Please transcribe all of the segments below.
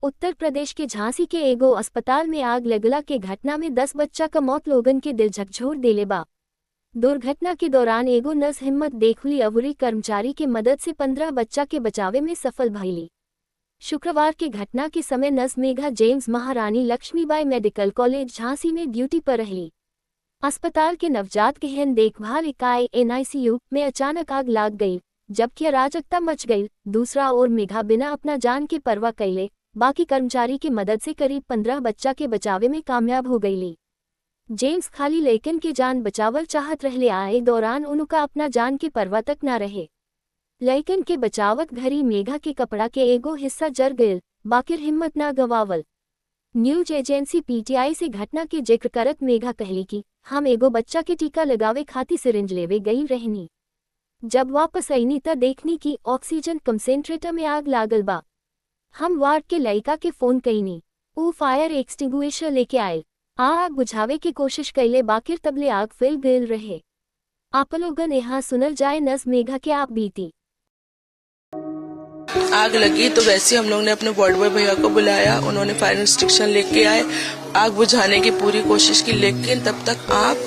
उत्तर प्रदेश के झांसी के एगो अस्पताल में आग लगला के घटना में 10 बच्चा का मौत लोगन के दिल झकझोर देले बा। दुर्घटना के दौरान एगो नर्स हिम्मत देखुली अवरी कर्मचारी के मदद से 15 बच्चा के बचावे में सफल भइली। शुक्रवार के घटना के समय नर्स मेघा जेम्स महारानी लक्ष्मीबाई मेडिकल कॉलेज झांसी में ड्यूटी पर रही। अस्पताल के नवजात गहन देखभाल इकाई NICU में अचानक आग लग गई, जबकि अराजकता मच गई। दूसरा ओर मेघा बिना अपना जान के परवाह कैले बाकी कर्मचारी की मदद से करीब 15 बच्चा के बचावे में कामयाब हो गईली। जेम्स खाली लेकिन के जान बचावल चाहत रहले, आए दौरान उनका अपना जान के परवाह तक ना रहे। लेकिन के बचावत घरी मेघा के कपड़ा के एगो हिस्सा जर गयल, बाकिर हिम्मत ना गवावल। न्यूज एजेंसी PTI से घटना के जिक्र करत मेघा कहली कि हम एगो बच्चा के टीका लगावे खातिर सिरिंज लेवे गई रहनी। जब वापस आईनी त देखनी कि ऑक्सीजन कंसेंट्रेटर में आग लागल बा। हम वार्ड के लड़का के फोन कईनी, ऊ फायर एक्सटिंग्विशर लेके आयल, आग बुझावे की कोशिश कैले, बाकिर तबले आग फैल गयल रहे। आप लोगन यहाँ सुनल जाए नर्स मेघा के आप बीती। आग लगी तो वैसे हम लोग ने अपने वार्ड बॉय भैया को बुलाया, उन्होंने फायर एक्सटिंग्विशर लेके आए, आग बुझाने की पूरी कोशिश की, लेकिन तब तक आग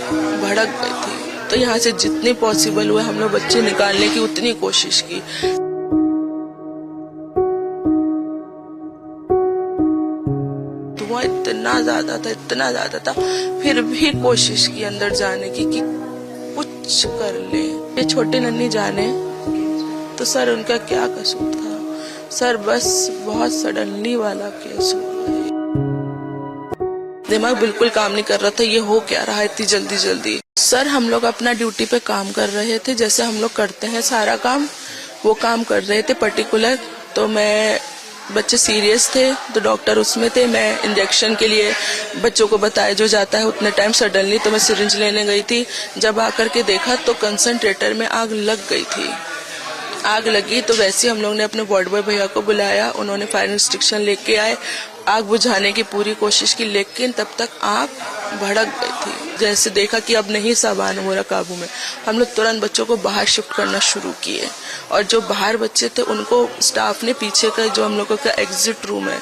भड़क गई थी। तो यहाँ से जितनी पॉसिबल हुए हम लोग बच्चे निकालने की उतनी कोशिश की। धुआं इतना ज्यादा था, फिर भी कोशिश की अंदर जाने की कि कुछ कर ले। ये छोटे नन्ही जाने तो सर उनका क्या कसूर था। सर बस बहुत सडनली वाला केस हुआ है। दिमाग बिल्कुल काम नहीं कर रहा था, ये हो क्या रहा है इतनी जल्दी। सर हम लोग अपना ड्यूटी पे काम कर रहे थे, जैसे हम लोग करते हैं सारा काम, वो काम कर रहे थे पर्टिकुलर। तो मैं बच्चे सीरियस थे तो डॉक्टर उसमें थे, मैं इंजेक्शन के लिए बच्चों को बताया जो जाता है उतने टाइम सडनली तो मैं सिरिंज लेने गई थी। जब आकर के देखा तो कंसंट्रेटर में आग लग गई थी। आग लगी तो वैसे हम लोग ने अपने वार्ड बॉय भैया को बुलाया, उन्होंने फायर एक्सटिंग्विशर लेके आए, आग बुझाने की पूरी कोशिश की, लेकिन तब तक आग भड़क गई थी। जैसे देखा कि अब नहीं सामान हो रहा काबू में, हम लोग तुरंत बच्चों को बाहर शिफ्ट करना शुरू किए। और जो बाहर बच्चे थे उनको स्टाफ ने पीछे का जो हम लोगों का एग्जिट रूम है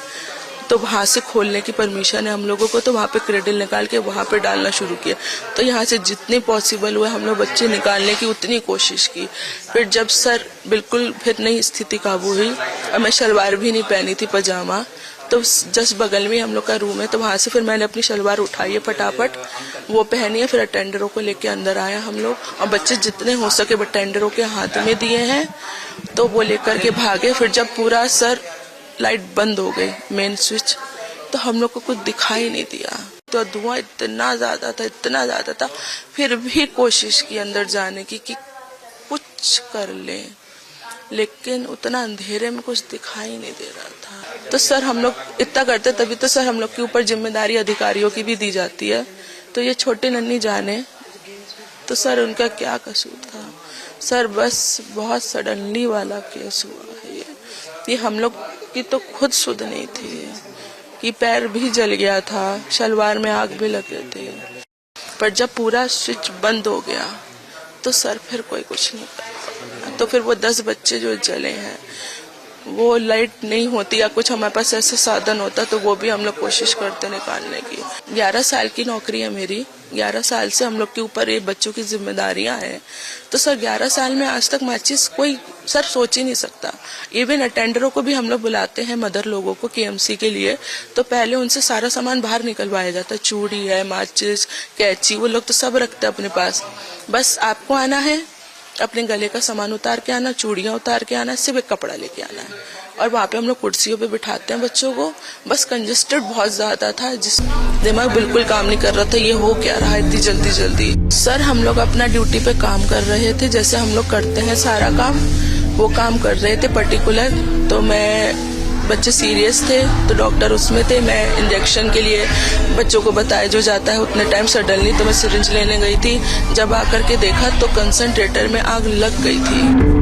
तो वहां से खोलने की परमिशन है हम लोगों को, तो वहां पे क्रेडल निकाल के वहां पे डालना शुरू किया। तो यहाँ से जितनी पॉसिबल हुए हम लोग बच्चे निकालने की उतनी कोशिश की। फिर जब सर बिल्कुल फिर नहीं स्थिति काबू हुई और मैं शलवार भी नहीं पहनी थी, पजामा, तो जस्ट बगल में हम लोग का रूम है, तो वहां से फिर मैंने अपनी शलवार उठाई है फटाफट, वो पहनी है। फिर अटेंडरों को लेके अंदर आया हम लोग, और बच्चे जितने हो सके अटेंडरों के हाथ में दिए हैं तो वो लेकर के भागे। फिर जब पूरा सर लाइट बंद हो गई मेन स्विच, तो हम लोग को कुछ दिखाई नहीं दिया। तो धुआं इतना ज्यादा था, फिर भी कोशिश की अंदर जाने की कि कुछ कर ले, लेकिन उतना अंधेरे में कुछ दिखाई नहीं दे रहा था। तो सर हम लोग इतना करते तभी तो सर हम लोग के ऊपर जिम्मेदारी अधिकारियों की भी दी जाती है। तो ये छोटे नन्ही जाने तो सर उनका क्या कसूर था। सर बस बहुत सडनली वाला केस हुआ है। ये हम लोग की तो खुद सुध नहीं थी कि पैर भी जल गया था, शलवार में आग भी लगे थे। पर जब पूरा स्विच बंद हो गया तो सर फिर कोई कुछ नहीं कर। तो फिर वो 10 बच्चे जो जले हैं, वो लाइट नहीं होती या कुछ हमारे पास ऐसे साधन होता तो वो भी हम लोग कोशिश करते निकालने की। 11 साल की नौकरी है मेरी, 11 साल से हम लोग के ऊपर ये बच्चों की जिम्मेदारियां हैं। तो सर 11 साल में आज तक माचिस कोई सर सोच ही नहीं सकता। इवन अटेंडरों को भी हम लोग बुलाते हैं, मदर लोगों को KMC के लिए, तो पहले उनसे सारा सामान बाहर निकलवाया जाता है। चूड़ी है, माचिस, कैंची, वो लोग तो सब रखते हैं अपने पास। बस आपको आना है, अपने गले का सामान उतार के आना, चूड़ियां उतार के आना, सिर्फ एक कपड़ा लेके आना है। और वहाँ पे हम लोग कुर्सियों पे बिठाते हैं बच्चों को। बस कंजेस्टेड बहुत ज्यादा था, जिस दिमाग बिल्कुल काम नहीं कर रहा था, ये हो क्या रहा है इतनी जल्दी। सर हम लोग अपना ड्यूटी पे काम कर रहे थे, जैसे हम लोग करते हैं सारा काम, वो काम कर रहे थे पर्टिकुलर। तो मैं बच्चे सीरियस थे तो डॉक्टर उसमें थे, मैं इंजेक्शन के लिए बच्चों को बताया जो जाता है उतने टाइम सडनली तो मैं सिरिंज लेने गई थी। जब आकर के देखा तो कंसंट्रेटर में आग लग गई थी।